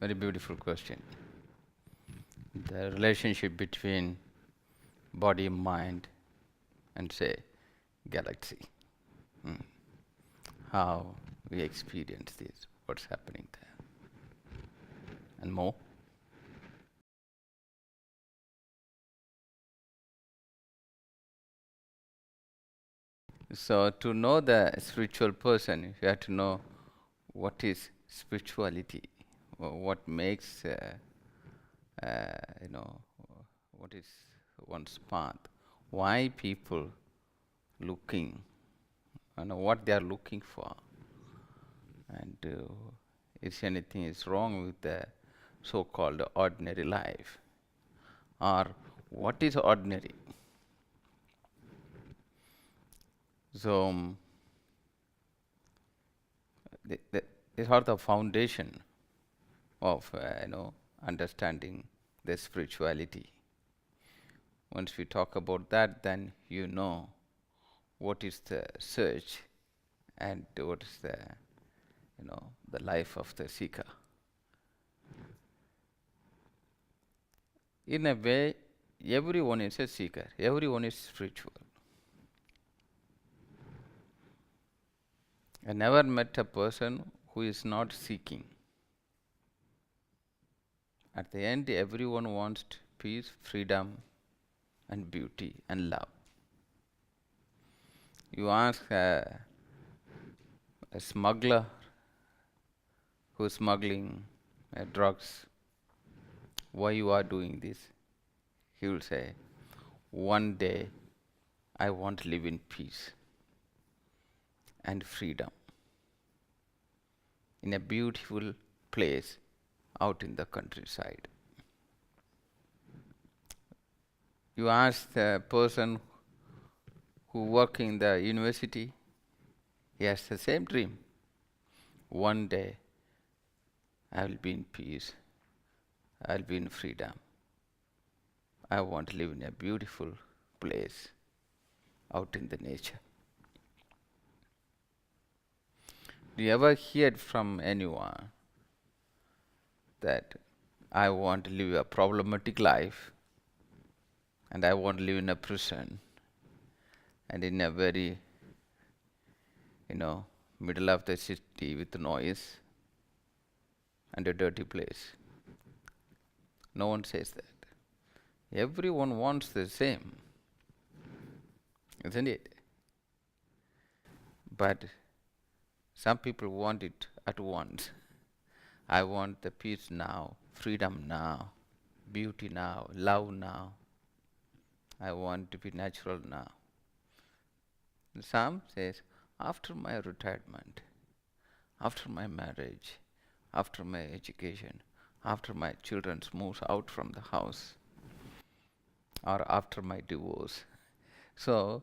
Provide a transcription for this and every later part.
Very beautiful question. The relationship between body, mind, and say, galaxy. How we experience this, what's happening there, and more. So, to know the spiritual person, you have to know what is spirituality, what makes, you know, what is one's path, why people looking, what they are looking for, and if anything is wrong with the so-called ordinary life, or what is ordinary. So, these are the foundation of understanding the spirituality. Once we talk about that, then you know what is the search and what is the life of the seeker. In a way, everyone is a seeker, everyone is spiritual. I never met a person who is not seeking. At the end, everyone wants peace, freedom, and beauty and love. You ask a smuggler who is smuggling drugs, why you are doing this? He will say, one day I want to live in peace and freedom in a beautiful place out in the countryside. You ask the person who works in the university, he has the same dream. One day I will be in peace, I will be in freedom. I want to live in a beautiful place out in the nature. Do you ever hear from anyone that I want to live a problematic life and I want to live in a prison and in a very, middle of the city with noise and a dirty place? No one says that. Everyone wants the same, isn't it? But some people want it at once. I want the peace now, freedom now, beauty now, love now. I want to be natural now. Some says, after my retirement, after my marriage, after my education, after my children moves out from the house, or after my divorce. So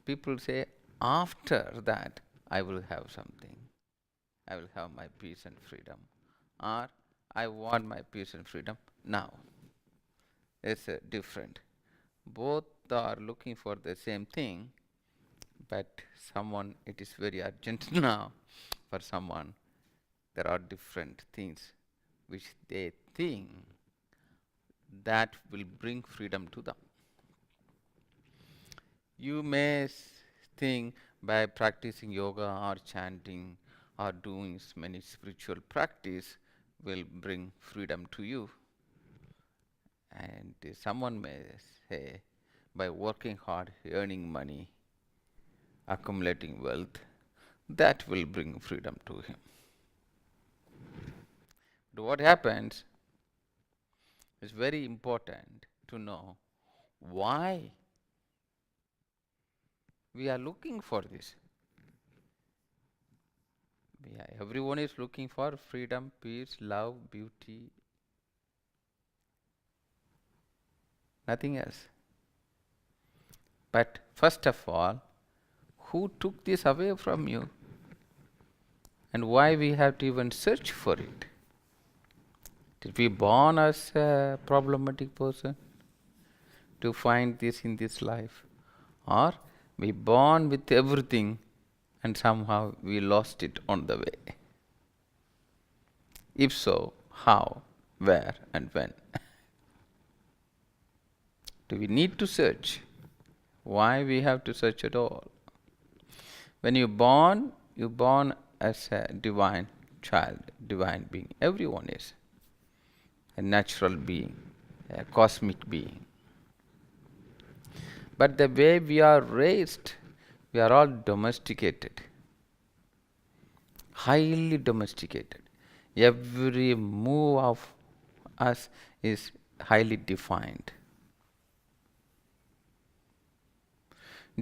people say, after that I will have something. I will have my peace and freedom. Or I want my peace and freedom now. It's different. Both are looking for the same thing, but someone it is very urgent now. For someone there are different things which they think that will bring freedom to them. You may think by practicing yoga or chanting or doing many spiritual practice will bring freedom to you. And someone may say by working hard, earning money, accumulating wealth, that will bring freedom to him. But what happens is very important to know why we are looking for this. Everyone is looking for freedom, peace, love, beauty, nothing else. But first of all, who took this away from you? And why we have to even search for it? Did we born as a problematic person to find this in this life? Or we born with everything and somehow we lost it on the way? If so, how, where, and when. Do we need to search? Why we have to search at all? When you're born as a divine child, divine being. Everyone is a natural being, a cosmic being. But the way we are raised, we are all domesticated, highly domesticated. Every move of us is highly defined.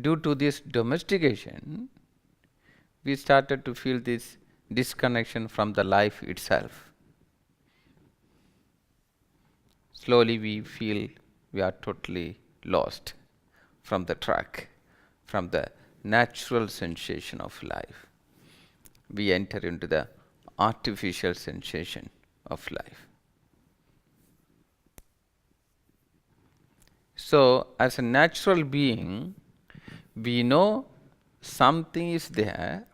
Due to this domestication, we started to feel this disconnection from the life itself. Slowly we feel we are totally lost from the track, from the natural sensation of life. We enter into the artificial sensation of life. So, as a natural being, we know something is there,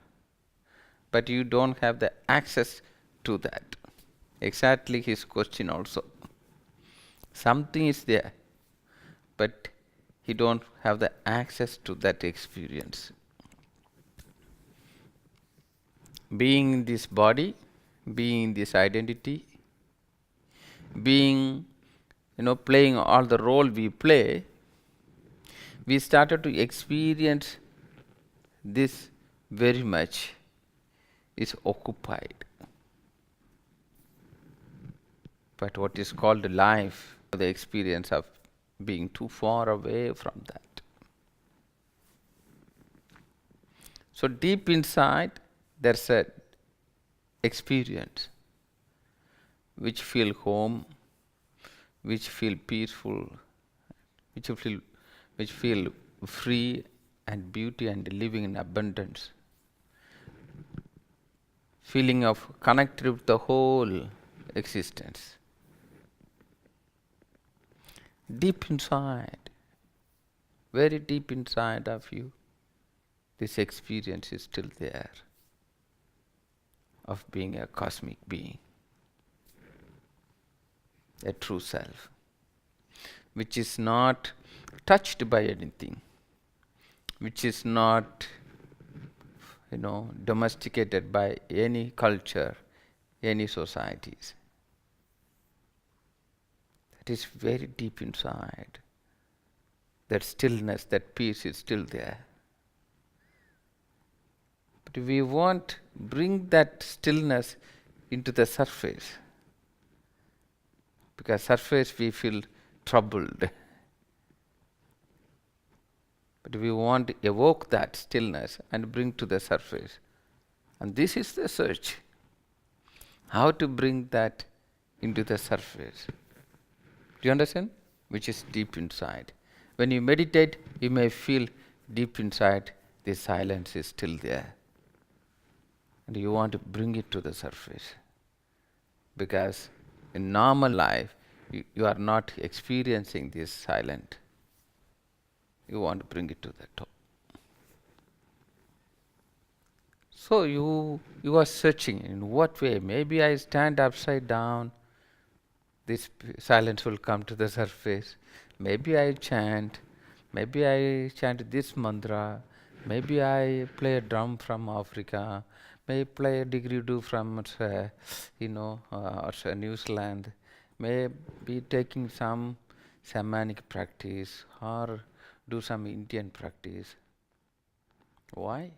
but you don't have the access to that. Exactly his question also. Something is there, but he don't have the access to that experience. Being in this body, being in this identity, being, playing all the role we play, we started to experience this very much is occupied. But what is called life, the experience of being too far away from that. So deep inside, there's a experience which feel home, which feel peaceful, which feel free and beauty and living in abundance. Feeling of connected with the whole existence. Deep inside, very deep inside of you, this experience is still there of being a cosmic being, a true self, which is not touched by anything, which is not, domesticated by any culture, any societies. That is very deep inside. That stillness, that peace is still there. But we won't bring that stillness into the surface, because surface we feel troubled. But we want to evoke that stillness and bring to the surface. And this is the search. How to bring that into the surface. Do you understand? Which is deep inside. When you meditate, you may feel deep inside the silence is still there. And you want to bring it to the surface. Because in normal life, you are not experiencing this silence. You want to bring it to the top. So you are searching in what way. Maybe I stand upside down, this silence will come to the surface. Maybe I chant this mantra. Maybe I play a drum from Africa. May play a didgeridoo from New Zealand. May be taking some shamanic practice or do some Indian practice. Why?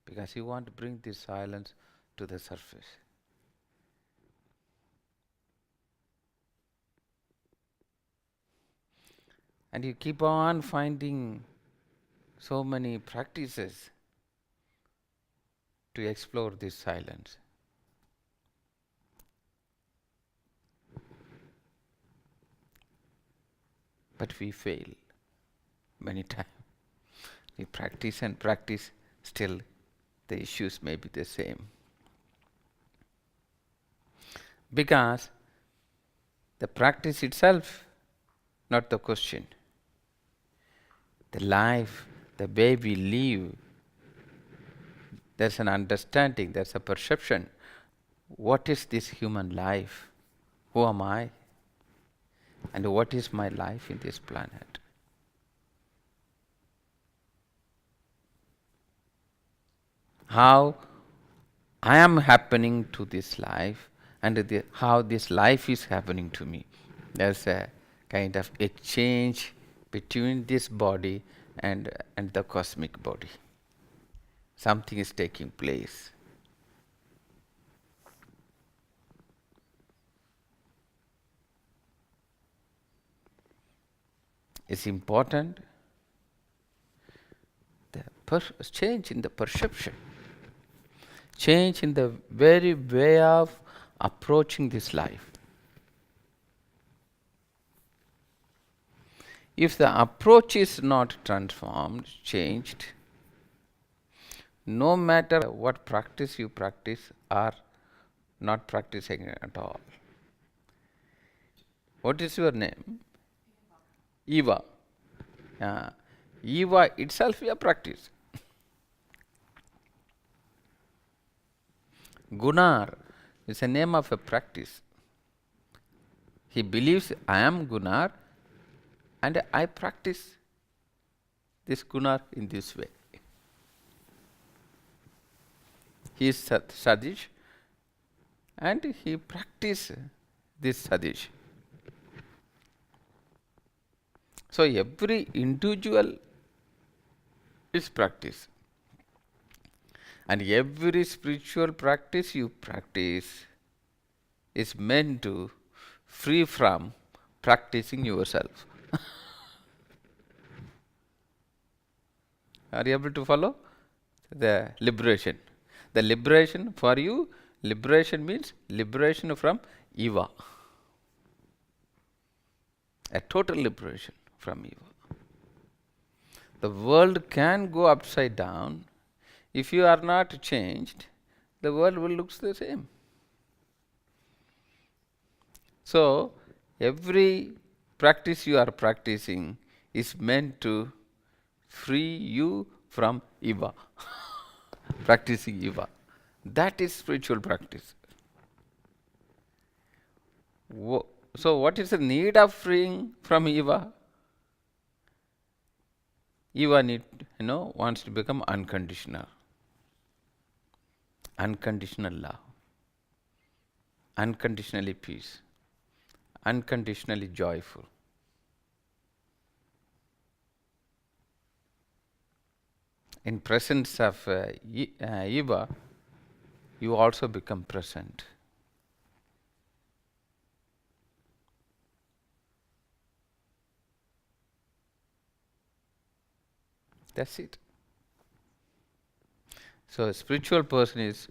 Because you want to bring this silence to the surface. And you keep on finding so many practices to explore this silence. But we fail many times. We practice and practice, still the issues may be the same. Because the practice itself, not the question. The life, the way we live, there's an understanding, there's a perception. What is this human life? Who am I? And what is my life in this planet? How I am happening to this life, and how this life is happening to me. There's a kind of exchange between this body and the cosmic body. Something is taking place. It's important the change in the perception, change in the very way of approaching this life. If the approach is not transformed, changed, no matter what practice you practice or not practicing at all. What is your name? Eva. Eva itself is a practice. Gunnar is a name of a practice. He believes I am Gunnar and I practice this Gunnar in this way. He is Sadish and he practices this Sadish. So every individual is practice. And every spiritual practice you practice is meant to free from practicing yourself. Are you able to follow? The liberation. The liberation for you, liberation means liberation from Eva. A total liberation from Eva. The world can go upside down. If you are not changed, the world will look the same. So, every practice you are practicing is meant to free you from Eva. Practicing Eva. That is spiritual practice. So, what is the need of freeing from Eva? Eva wants to become unconditional. Unconditional love. Unconditionally peace. Unconditionally joyful. In presence of Eva, you also become present. That's it. So a spiritual person is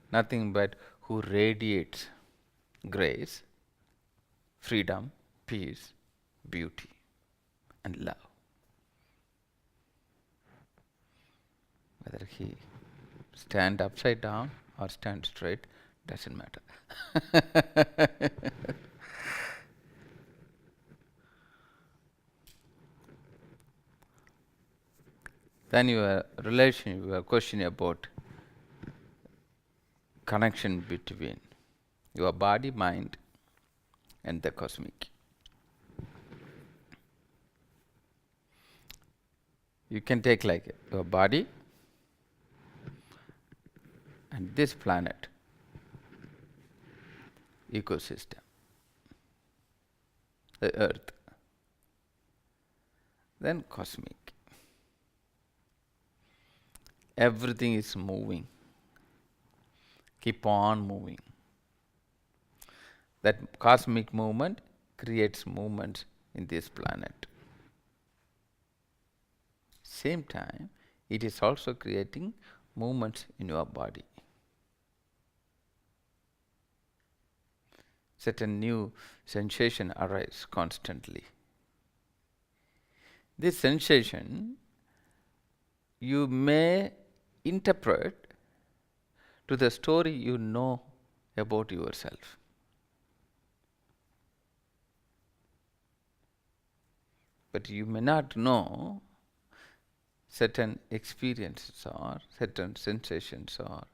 nothing but who radiates grace, freedom, peace, beauty, and love. Whether he stand upside down or stand straight, doesn't matter. Then your question about connection between your body, mind, and the cosmic. You can take like your body and this planet, ecosystem, the earth, then cosmic. Everything is moving. Keep on moving. That cosmic movement creates movements in this planet. Same time, it is also creating movements in your body. Certain new sensation arise constantly. This sensation you may interpret to the story you know about yourself. But you may not know certain experiences or certain sensations are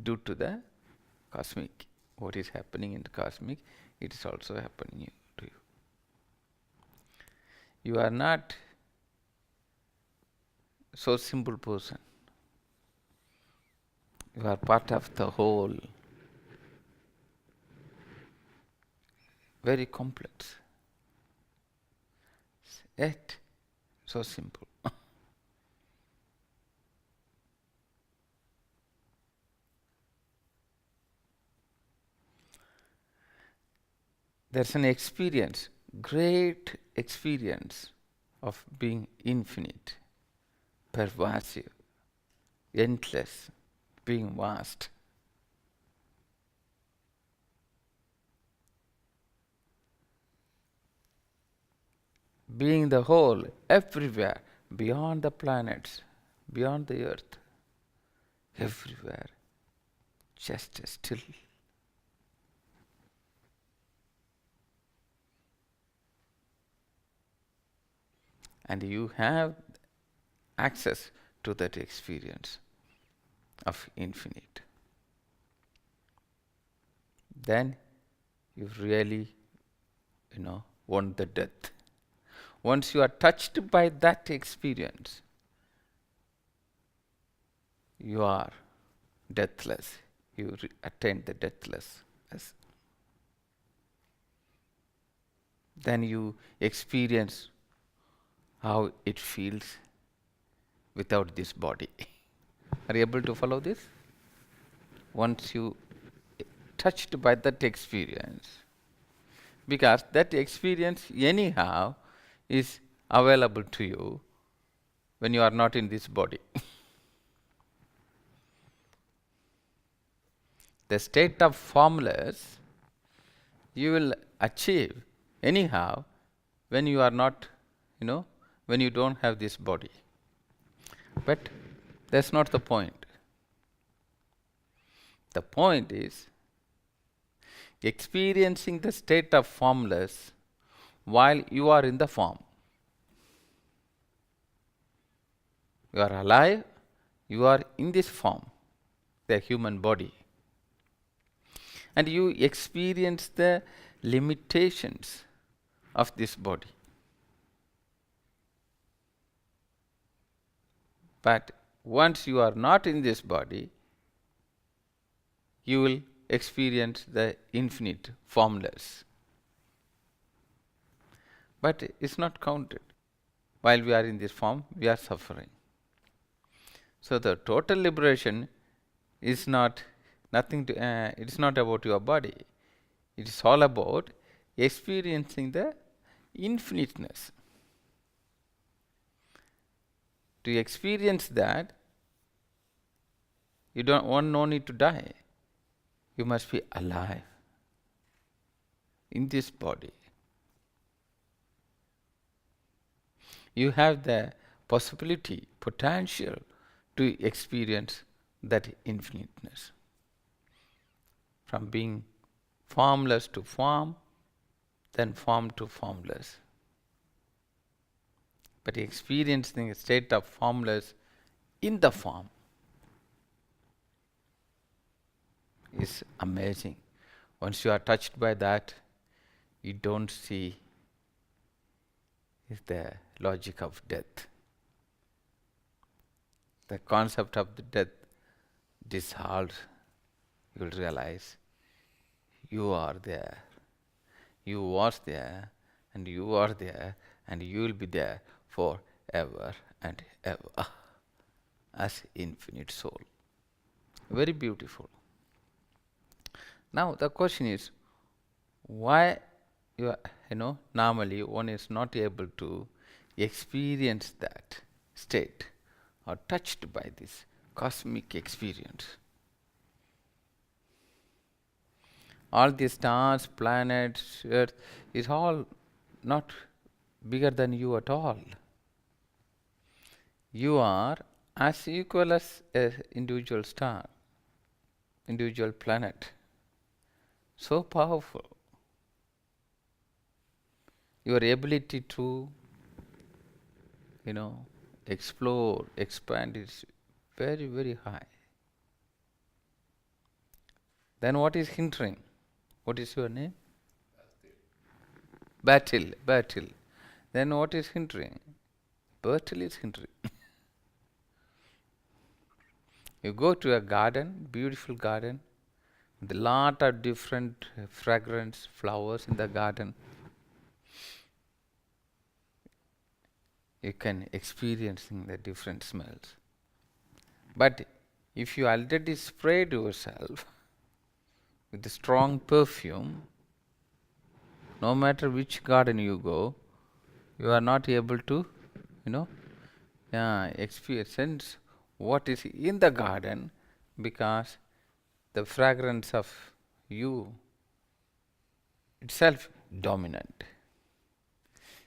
due to the cosmic what is happening in the cosmic, it is also happening to you. You are not so simple person. You are part of the whole, very complex, yet so simple. There's an experience, great experience of being infinite, pervasive, endless, being vast. Being the whole, everywhere, beyond the planets, beyond the earth, everywhere, just still. And you have access to that experience of infinite. Then you really, won the death. Once you are touched by that experience, you are deathless. You attain the deathlessness. Then you experience how it feels without this body. Are you able to follow this? Once you touched by that experience, because that experience anyhow is available to you when you are not in this body. The state of formless you will achieve anyhow when you are not, when you don't have this body. But that's not the point. The point is experiencing the state of formless while you are in the form. You are alive, you are in this form, the human body. And you experience the limitations of this body. But once you are not in this body, you will experience the infinite, formless. But it's not counted. While we are in this form, we are suffering. So the total liberation is not nothing to. It is not about your body. It is all about experiencing the infiniteness. To experience that, you don't want no need to die. You must be alive in this body. You have the possibility, potential to experience that infiniteness. From being formless to form, then form to formless. But experiencing a state of formless in the form is amazing. Once you are touched by that, you don't see the logic of death. The concept of the death dissolves. You will realize you are there, you was there, and you are there, and you will be there forever and ever as infinite soul. Very beautiful. Now the question is, why normally one is not able to experience that state or touched by this cosmic experience? All the stars, planets, earth is all not bigger than you at all. You are as equal as an individual star, individual planet. So powerful. Your ability to, explore, expand is very, very high. Then what is hindering? What is your name? Battle. Battle. Then what is hindering? Battle is hindering. You go to a garden, beautiful garden, with a lot of different fragrance flowers in the garden. You can experiencing the different smells. But if you already sprayed yourself with a strong perfume, no matter which garden you go, you are not able to, experience what is in the garden, because the fragrance of you itself dominant.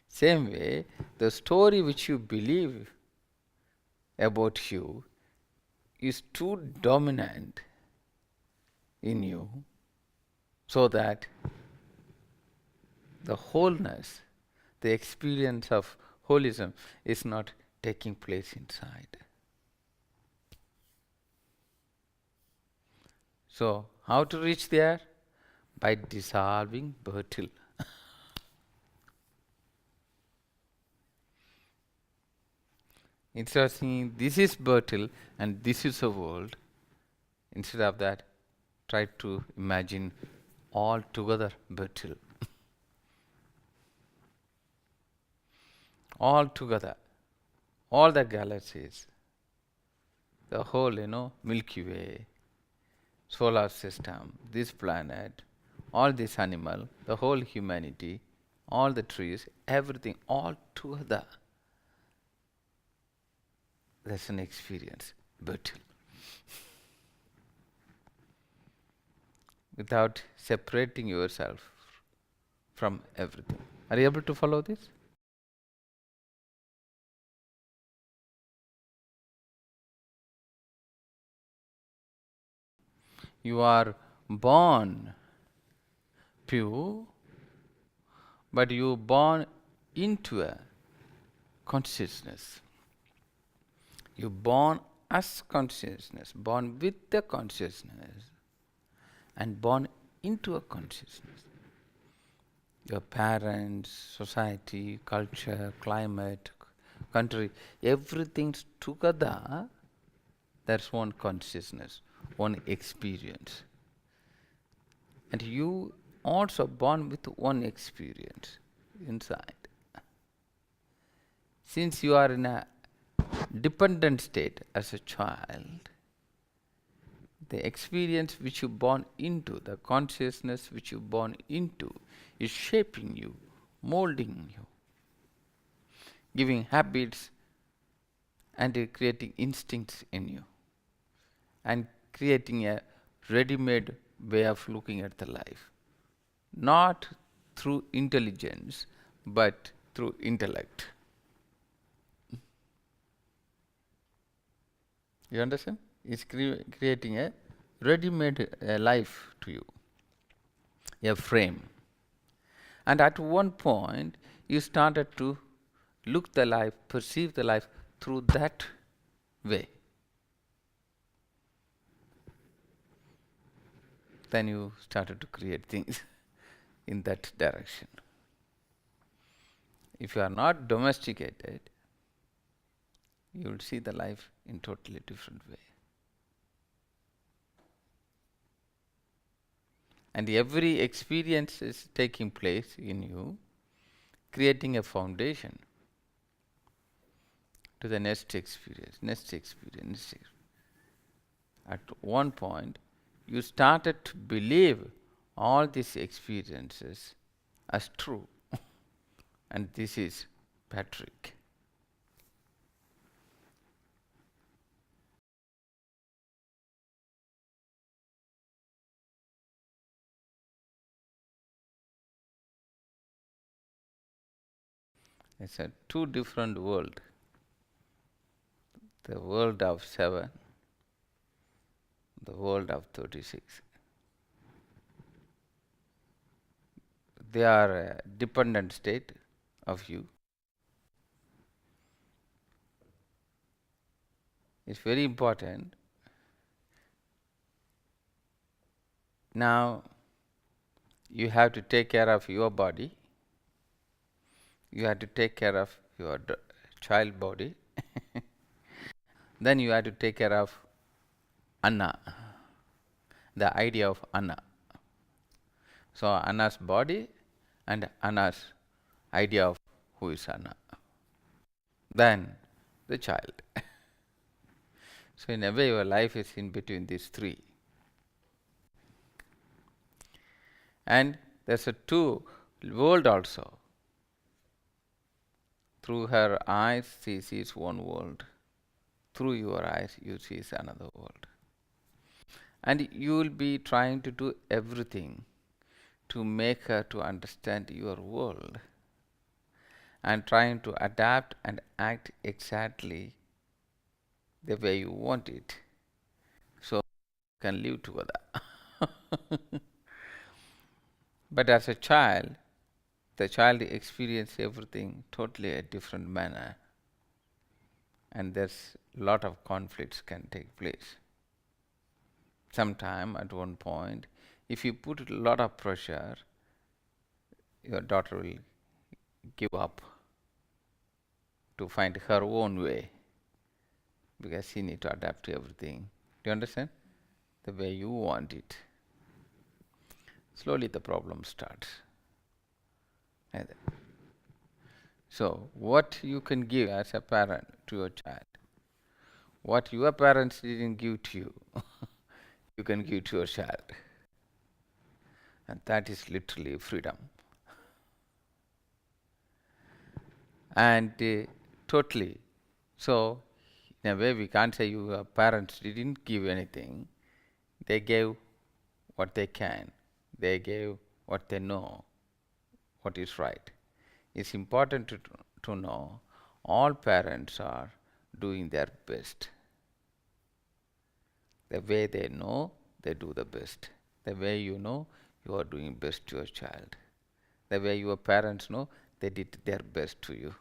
Same way, the story which you believe about you is too dominant in you, so that the wholeness, the experience of holism is not taking place inside. So, how to reach there? By dissolving battle. Instead of saying this is battle and this is a world, instead of that, try to imagine all together battle. All together, all the galaxies, the whole, Milky Way, solar system, this planet, all this animal, the whole humanity, all the trees, everything, all together. That's an experience, battle. Without separating yourself from everything. Are you able to follow this? You are born pure, but you born into a consciousness. You born as consciousness, born with the consciousness, and born into a consciousness. Your parents, society, culture, climate, country, everything's together. That's one consciousness, one experience. And you also born with one experience inside. Since you are in a dependent state as a child, the experience which you born into, the consciousness which you born into, is shaping you, molding you, giving habits and creating instincts in you, and creating a ready-made way of looking at the life. Not through intelligence, but through intellect. You understand? It's creating a ready-made life to you, a frame. And at one point, you started to look the life, perceive the life through that way. Then you started to create things in that direction. If you are not domesticated, you will see the life in totally different way. And every experience is taking place in you, creating a foundation to the next experience, next experience, next experience. At one point, you started to believe all these experiences as true. And this is Patrick. It's a two different world. The world of 7, the world of 36. They are a dependent state of you. It's very important. Now, you have to take care of your body, you have to take care of your child body, then you have to take care of Anna, the idea of Anna. So Anna's body and Anna's idea of who is Anna. Then the child. So in a way your life is in between these three. And there's a two world also. Through her eyes she sees one world. Through your eyes you see another world. And you will be trying to do everything to make her to understand your world and trying to adapt and act exactly the way you want it, so you can live together. But as a child, the child experiences everything totally a different manner, and there's a lot of conflicts can take place. Sometime at one point, if you put a lot of pressure, your daughter will give up to find her own way, because she needs to adapt to everything. Do you understand? The way you want it. Slowly the problem starts. So what you can give as a parent to your child, what your parents didn't give to you, you can give to your child. And that is literally freedom. And totally. So in a way we can't say your parents didn't give anything. They gave what they can. They gave what they know, what is right. It's important to know all parents are doing their best. The way they know, they do the best. The way you know, you are doing best to your child. The way your parents know, they did their best to you.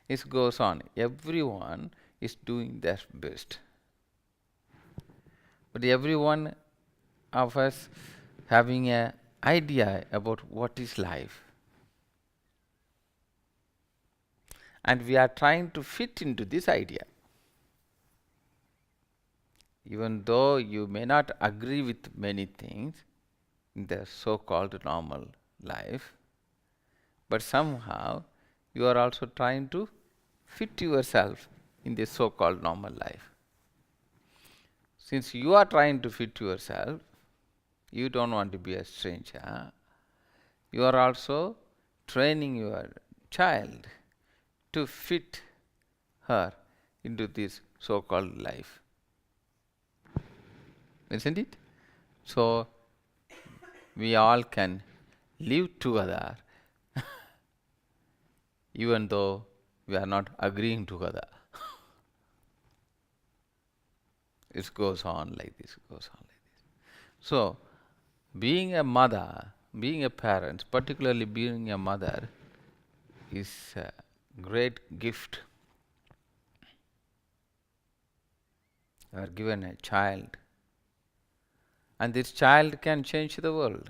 It goes on. Everyone is doing their best. But everyone of us having an idea about what is life. And we are trying to fit into this idea. Even though you may not agree with many things in the so-called normal life, but somehow you are also trying to fit yourself in this so-called normal life. Since you are trying to fit yourself, you don't want to be a stranger, you are also training your child to fit her into this so-called life. Isn't it? So we all can live together even though we are not agreeing together. It goes on like this, goes on like this. So being a mother, being a parent, particularly being a mother, is a great gift. You are given a child, and this child can change the world.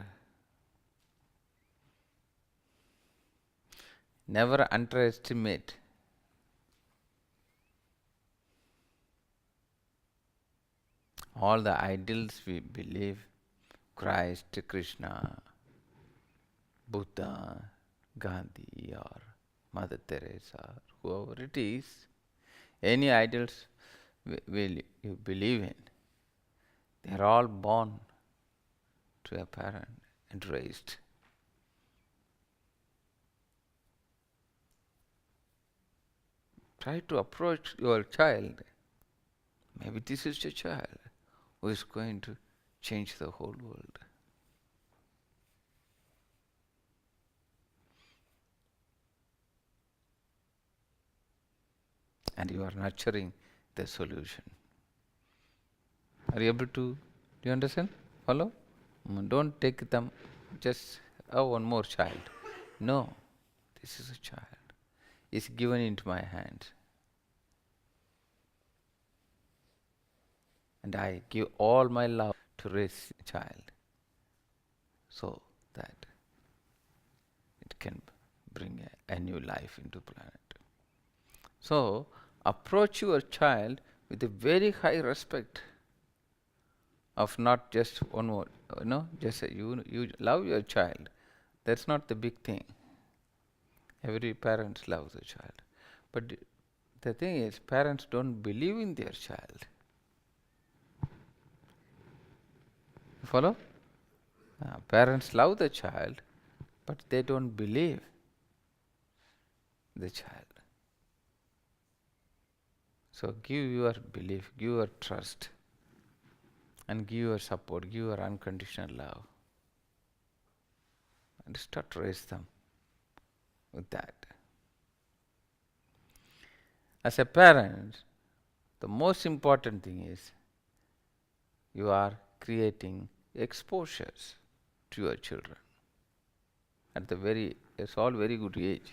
Never underestimate all the idols we believe, Christ, Krishna, Buddha, Gandhi, or Mother Teresa, whoever it is, any idols will you believe in, they are all born to a parent and raised. Try to approach your child. Maybe this is your child who is going to change the whole world. And you are nurturing the solution. Are you able to, do you understand? Follow? Don't take them just, oh, one more child. No, this is a child. It's given into my hands. And I give all my love to raise a child. So the it can bring a new life into planet. So approach your child with a very high respect of not just one word, just you love your child. That's not the big thing. Every parent loves the child. But the thing is, parents don't believe in their child. You follow? Parents love the child, but they don't believe the child. So give your belief, give your trust, and give your support, give your unconditional love. And start to raise them with that. As a parent, the most important thing is you are creating exposures to your children at it's all very good age.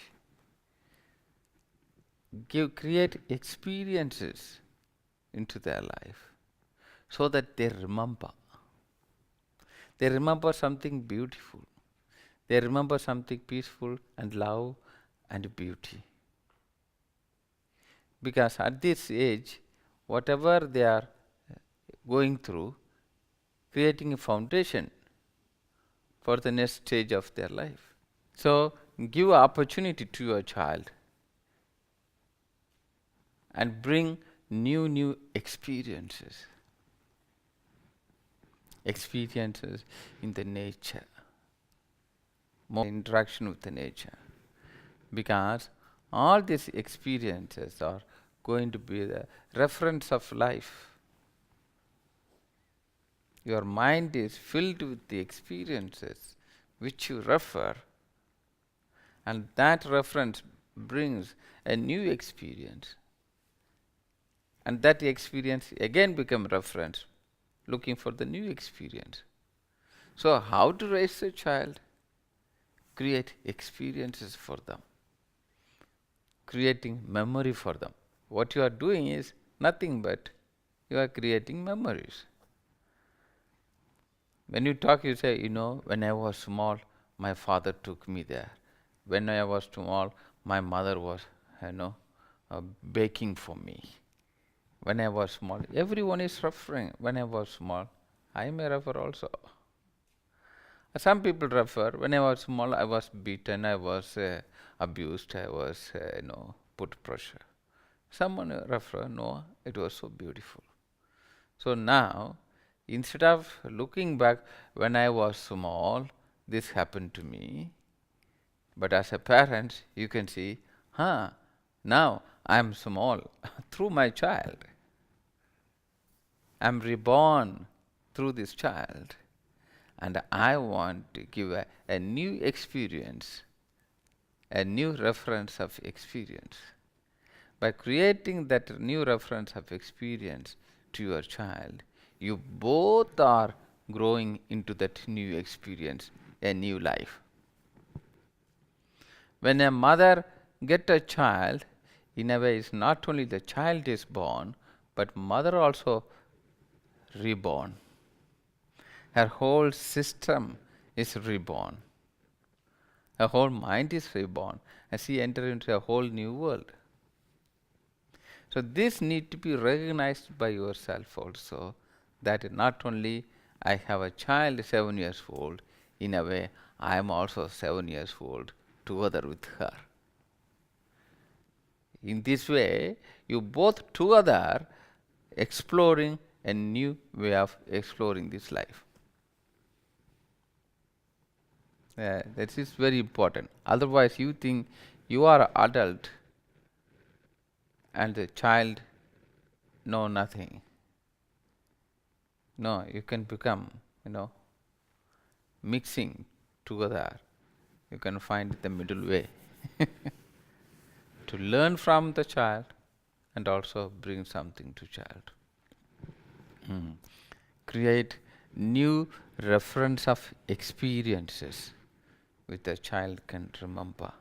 Create experiences into their life so that they remember. They remember something beautiful. They remember something peaceful and love and beauty. Because at this age, whatever they are going through, creating a foundation for the next stage of their life. So give opportunity to your child and bring new experiences. Experiences in the nature. More interaction with the nature. Because all these experiences are going to be the reference of life. Your mind is filled with the experiences which you refer, and that reference brings a new experience. And that experience again become reference, looking for the new experience. So how to raise a child? Create experiences for them. Creating memory for them. What you are doing is nothing but you are creating memories. When you talk, you say, when I was small, my father took me there. When I was small, my mother was, baking for me. When I was small, everyone is referring. When I was small, I may refer also. Some people refer, when I was small, I was beaten, I was abused, I was, put pressure. Someone refer, no, it was so beautiful. So now, instead of looking back, when I was small, this happened to me. But as a parent, you can see, now I am small through my child. I am reborn through this child. And I want to give a new experience, a new reference of experience. By creating that new reference of experience to your child, you both are growing into that new experience, a new life. When a mother gets a child, in a way, it's not only the child is born, but mother also reborn. Her whole system is reborn. Her whole mind is reborn, and she enters into a whole new world. So this need to be recognized by yourself also, that not only I have a child 7 years old, in a way I am also 7 years old together with her. In this way, you both together exploring a new way of exploring this life. That is very important. Otherwise, you think you are adult and the child know nothing. No, you can become, mixing together. You can find the middle way to learn from the child and also bring something to child. Create new reference of experiences which the child can remember.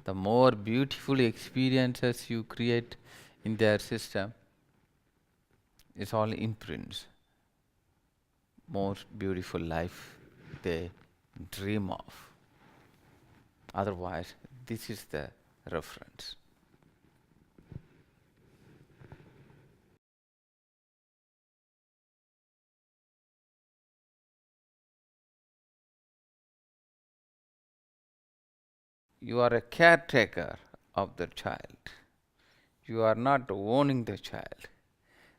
The more beautiful experiences you create in their system, it's all imprints. More beautiful life they dream of. Otherwise, this is the reference. You are a caretaker of the child. You are not owning the child.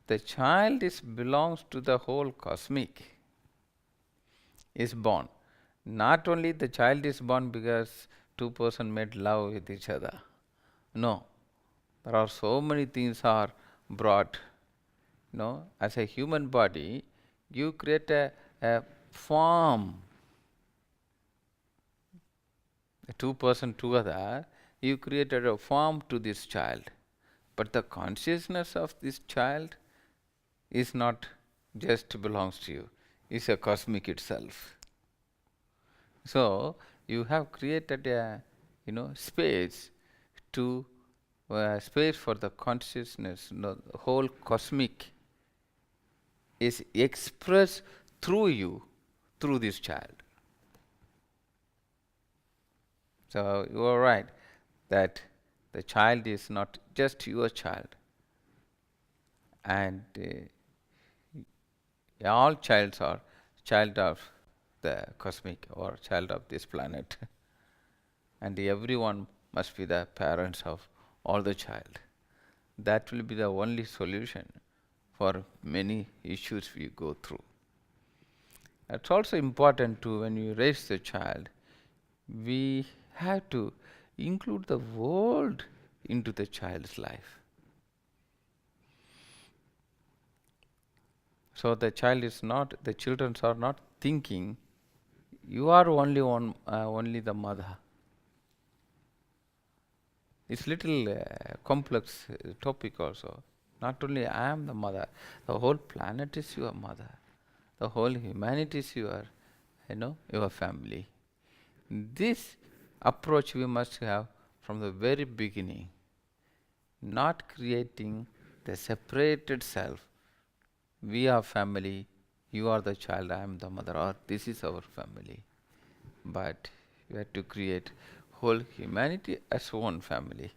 The child belongs to the whole cosmic. Is born. Not only the child is born because two persons made love with each other. No. There are so many things are brought. As a human body, you create a form. The two persons together, you created a form to this child. But the consciousness of this child is not just belongs to you. It's a cosmic itself. So you have created a space to space for the consciousness. The whole cosmic is expressed through you, through this child. So you are right that the child is not just your child, and all childs are child of the cosmic or child of this planet. And everyone must be the parents of all the child. That will be the only solution for many issues we go through. It's also important to, when you raise the child, we have to include the world into the child's life. So the children are not thinking you are only the mother. It's little complex topic also. Not only I am the mother, the whole planet is your mother. The whole humanity is your family. This approach we must have from the very beginning. Not creating the separated self. We are family, you are the child, I am the mother, or this is our family. But we have to create whole humanity as one family.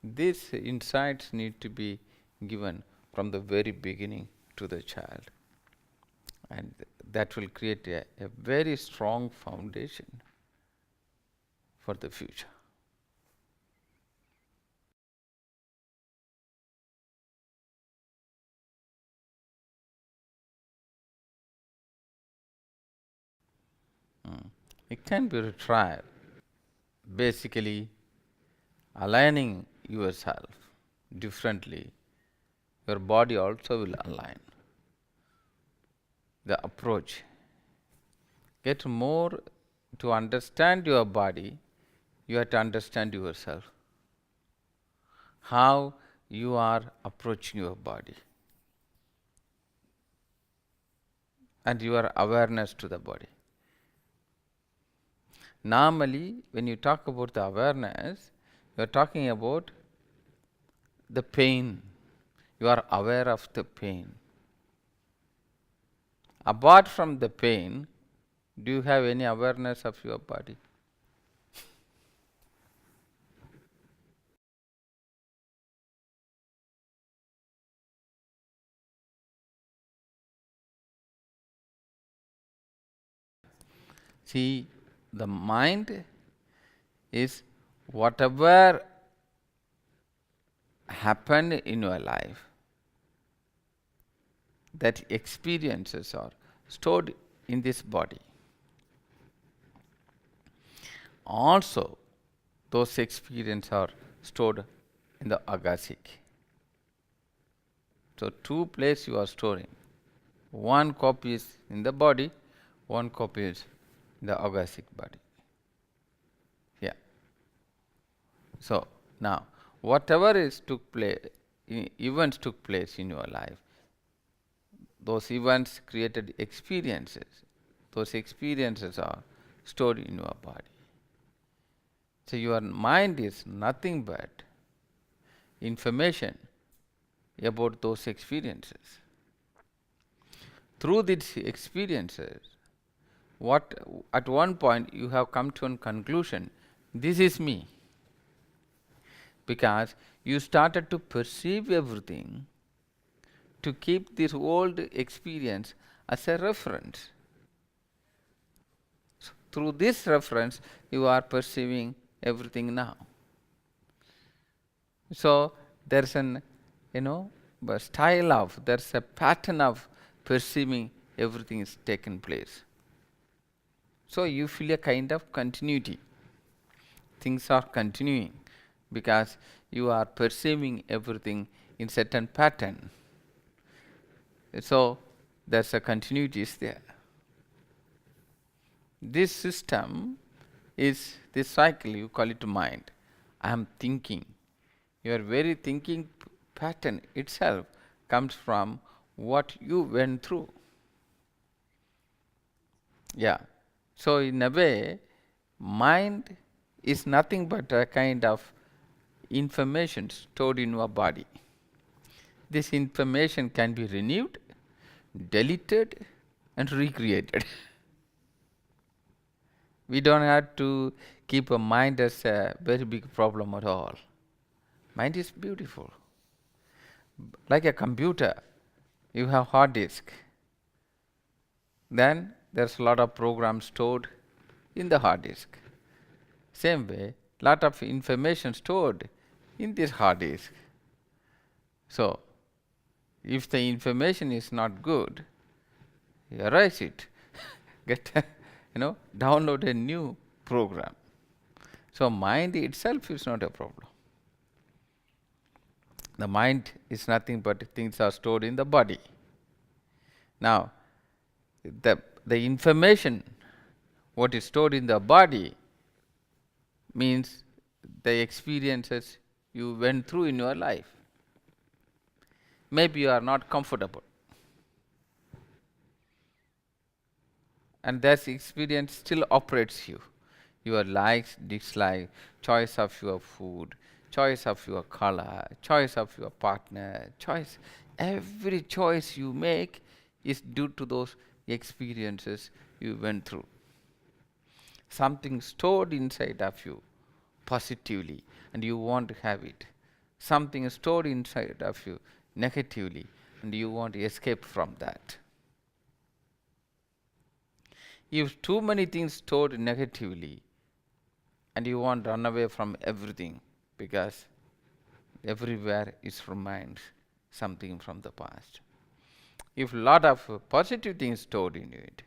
These insights need to be given from the very beginning to the child. And that will create a very strong foundation for the future. It can be retried. Basically, aligning yourself differently, your body also will align. The approach. Get more to understand your body, you have to understand yourself. How you are approaching your body. And your awareness to the body. Normally, when you talk about the awareness, you are talking about the pain. You are aware of the pain. Apart from the pain, do you have any awareness of your body? See, the mind is whatever happened in your life, that experiences are stored in this body. Also, those experiences are stored in the agasic. So, two places you are storing. One copy is in the body, one copy is in the agasic body. Yeah. So, now, whatever events took place in your life, those events created experiences. Those experiences are stored in your body. So your mind is nothing but information about those experiences. Through these experiences, at one point you have come to a conclusion, This is me. Because you started to perceive everything to keep this old experience as a reference. So through this reference, you are perceiving everything now. So there's an, a style of, there's a pattern of perceiving everything is taken place. So you feel a kind of continuity. Things are continuing because you are perceiving everything in certain pattern. So there's a continuity is there. This system is this cycle, you call it mind. I am thinking. Your very thinking pattern itself comes from what you went through. Yeah. So in a way, mind is nothing but a kind of information stored in your body. This information can be renewed, deleted, and recreated. We don't have to keep a mind as a very big problem at all. Mind is beautiful. Like a computer, you have hard disk. Then there's a lot of programs stored in the hard disk. Same way, lot of information stored in this hard disk. So, if the information is not good, erase it. Get download a new program. So mind itself is not a problem. The mind is nothing but things are stored in the body. Now, the information what is stored in the body means the experiences you went through in your life. Maybe you are not comfortable. And that experience still operates you. Your likes, dislikes, choice of your food, choice of your color, choice of your partner, choice. Every choice you make is due to those experiences you went through. Something stored inside of you positively and you want to have it. Something stored inside of you negatively and you want to escape from that. If too many things stored negatively and you want to run away from everything because everywhere is reminds something from the past. If lot of positive things stored in it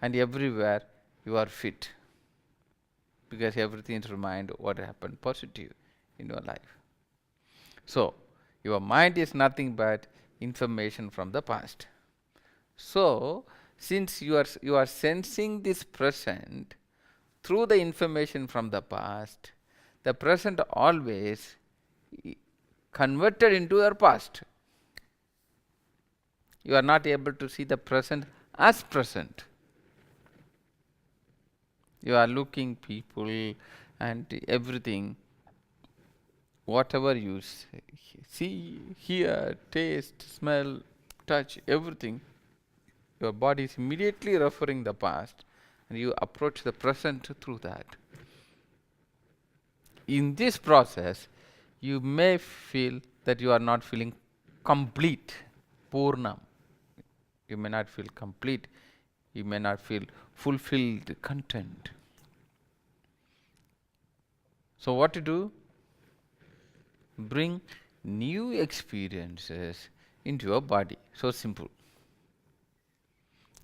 and everywhere you are fit because everything remind what happened positive in your life. So your mind is nothing but information from the past. So since you are sensing this present through the information from the past, the present always converted into your past. You are not able to see the present as present. You are looking people and everything, whatever you see, hear, taste, smell, touch, everything, your body is immediately referring the past and you approach the present through that. In this process, you may feel that you are not feeling complete, purnam. You may not feel complete. You may not feel fulfilled, content. So what to do? Bring new experiences into your body. So simple.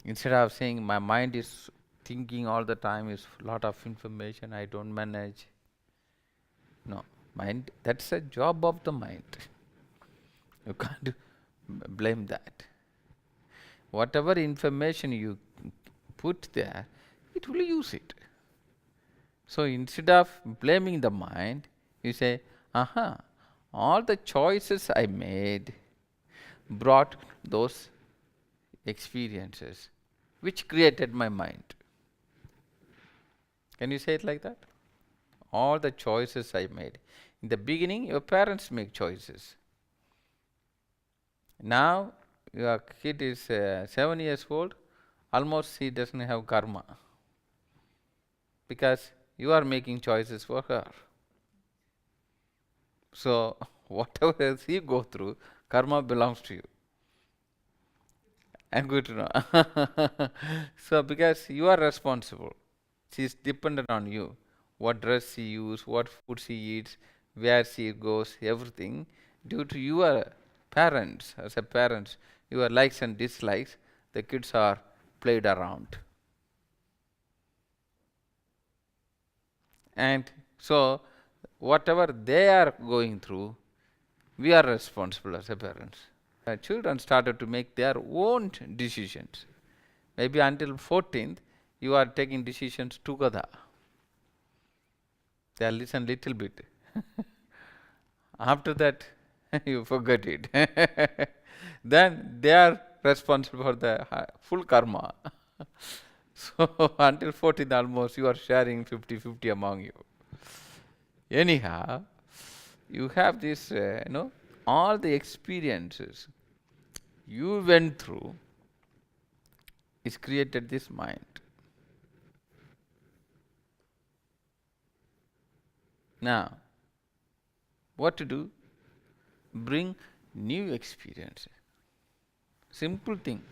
Instead of saying my mind is thinking all the time, is lot of information, I don't manage. No, mind, that's a job of the mind. You can't blame that. Whatever information you put there, it will use it. So instead of blaming the mind, you say, aha, all the choices I made brought those experiences which created my mind. Can you say it like that? All the choices I made. In the beginning, your parents make choices. Now, your kid is 7 years old, almost he doesn't have karma. Because you are making choices for her. So whatever else you go through, karma belongs to you. And good to know. So because you are responsible, she is dependent on you. What dress she uses, what food she eats, where she goes, everything due to your parents. As a parents, your likes and dislikes, the kids are played around. And so whatever they are going through, we are responsible as a parents. Children started to make their own decisions. Maybe until 14th, you are taking decisions together. They listen little bit. After that, you forget it. Then they are responsible for the full karma. So until 14th almost, you are sharing 50-50 among you. Anyhow, you have this, all the experiences you went through is created this mind. Now, what to do? Bring new experiences. Simple thing.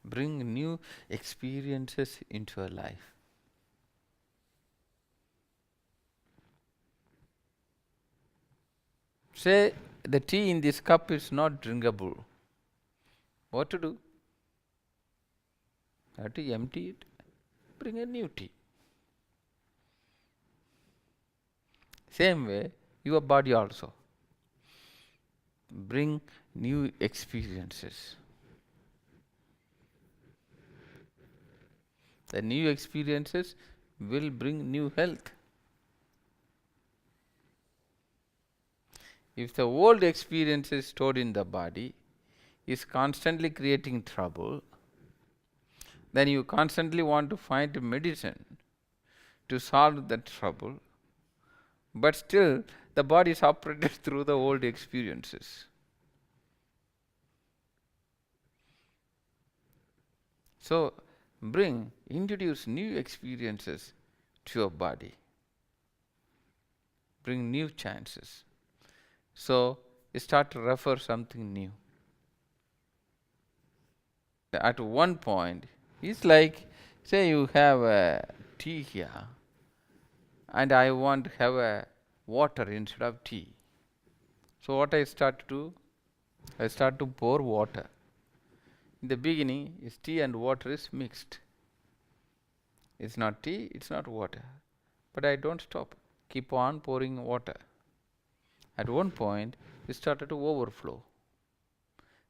Bring new experiences into your life. Say the tea in this cup is not drinkable. What to do? Have to empty it. Bring a new tea. Same way, your body also. Bring new experiences. The new experiences will bring new health. If the old experiences stored in the body is constantly creating trouble, then you constantly want to find medicine to solve that trouble, but still the body is operated through the old experiences. So introduce new experiences to your body. Bring new chances. So you start to refer something new. At one point, it's like, say you have a tea here, and I want to have a water instead of tea. So what I start to do? I start to pour water. In the beginning, is tea and water is mixed. It's not tea, it's not water. But I don't stop. Keep on pouring water. At one point, it started to overflow.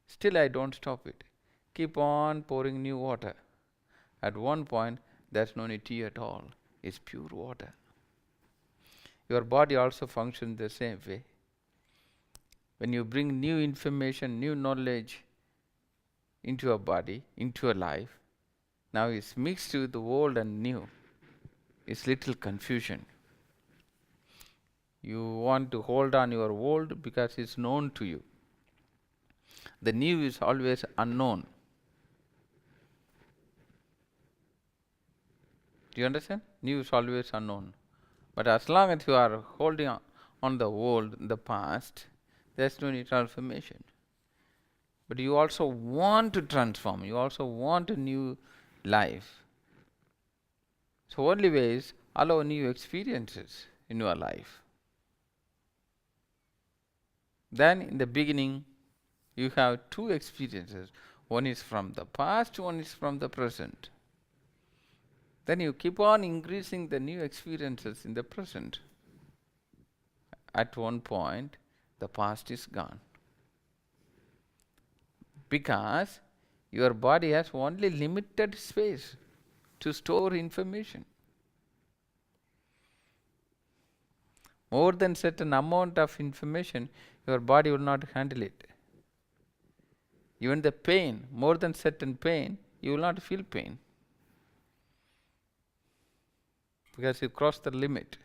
Still I don't stop it. Keep on pouring new water. At one point, there's no any tea at all. It's pure water. Your body also functions the same way. When you bring new information, new knowledge into your body, into your life, now it's mixed with the old and new. It's little confusion. You want to hold on your old because it's known to you. The new is always unknown. Do you understand? New is always unknown. But as long as you are holding on the old, the past, there's no need transformation. But you also want to transform. You also want a new life. So only way is allow new experiences in your life. Then in the beginning, you have two experiences. One is from the past, one is from the present. Then you keep on increasing the new experiences in the present. At one point, the past is gone. Because your body has only limited space to store information. More than certain amount of information, your body will not handle it. Even the pain, more than certain pain, you will not feel pain. Because you cross the limit.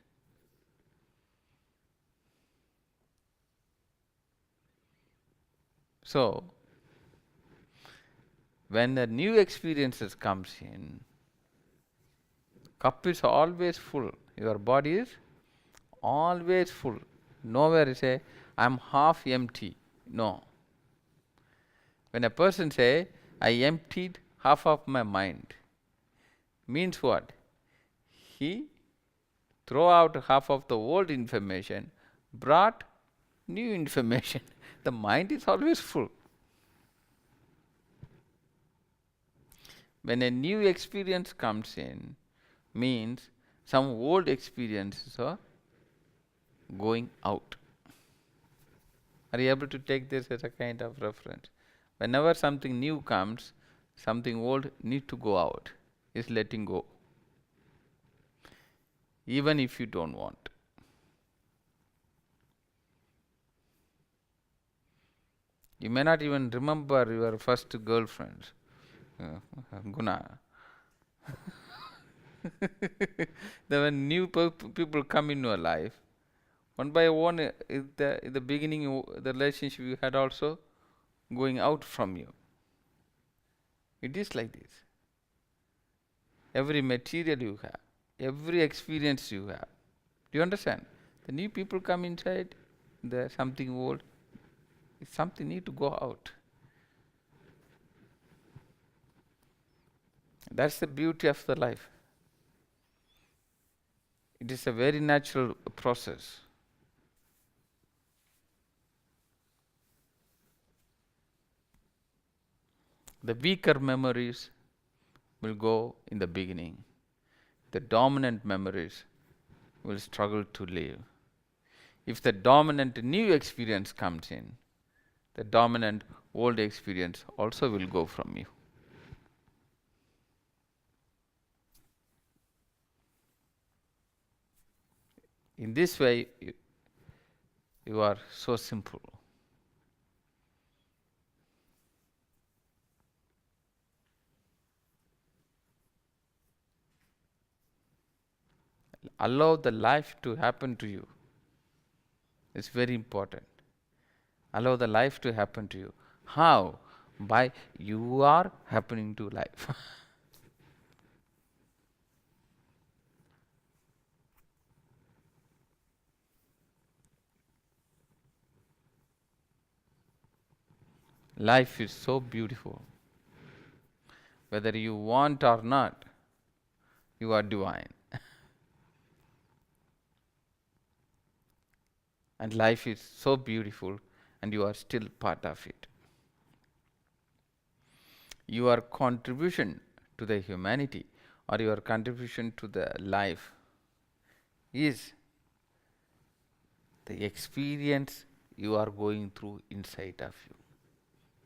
So, when the new experiences comes in, Cup is always full. Your body is always full. Nowhere you say, I'm half empty. No. When a person say, I emptied half of my mind, means what? He throw out half of the old information, brought new information. The mind is always full. When a new experience comes in, means some old experiences are going out. Are you able to take this as a kind of reference? Whenever something new comes, something old need to go out. Is letting go. Even if you don't want. You may not even remember your first girlfriend, Guna. Then when new people come in your life, one by one, in the beginning, the relationship you had also going out from you. It is like this. Every material you have, every experience you have. Do you understand? The new people come inside, there's something old, something need to go out. That's the beauty of the life. It is a very natural process. The weaker memories will go in the beginning. The dominant memories will struggle to live. If the dominant new experience comes in, the dominant old experience also will go from you. In this way, you are so simple. Allow the life to happen to you. It's very important. Allow the life to happen to you. How? By you are happening to life. Life is so beautiful. Whether you want or not, you are divine. And life is so beautiful, and you are still part of it. Your contribution to the humanity or your contribution to the life is the experience you are going through inside of you.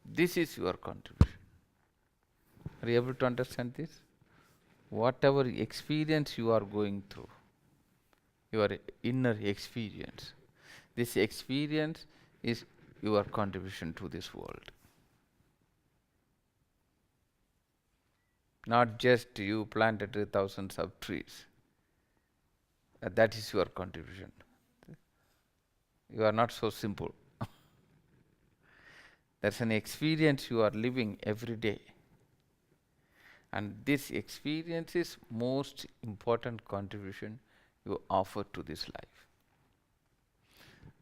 This is your contribution. Are you able to understand this? Whatever experience you are going through, your inner experience, this experience is your contribution to this world. Not just you planted thousands of trees. That is your contribution. You are not so simple. That's an experience you are living every day. And this experience is most important contribution you offer to this life.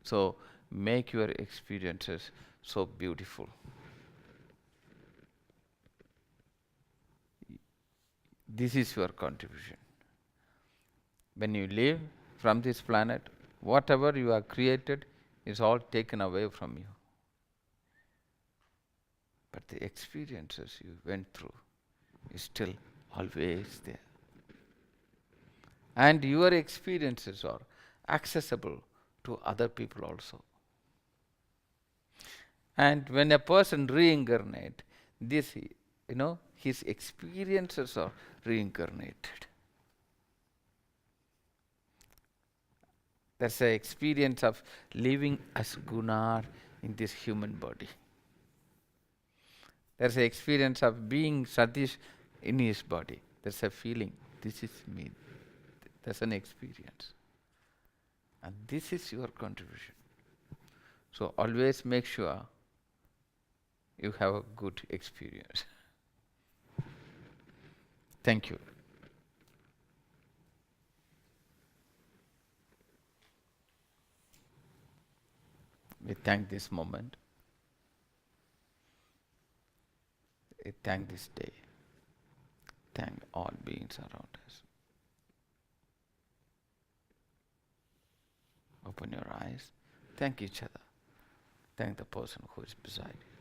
So make your experiences so beautiful. This is your contribution. When you live from this planet, whatever you have created is all taken away from you. But the experiences you went through is still always there. And your experiences are accessible to other people also. And when a person reincarnates, this, his experiences are reincarnated. That's the experience of living as Gunnar in this human body. There's the experience of being Satish in his body. There's a feeling, this is me. That's an experience. And this is your contribution. So always make sure you have a good experience. Thank you. We thank this moment. We thank this day. Thank all beings around us. Open your eyes. Thank each other. Thank the person who is beside you.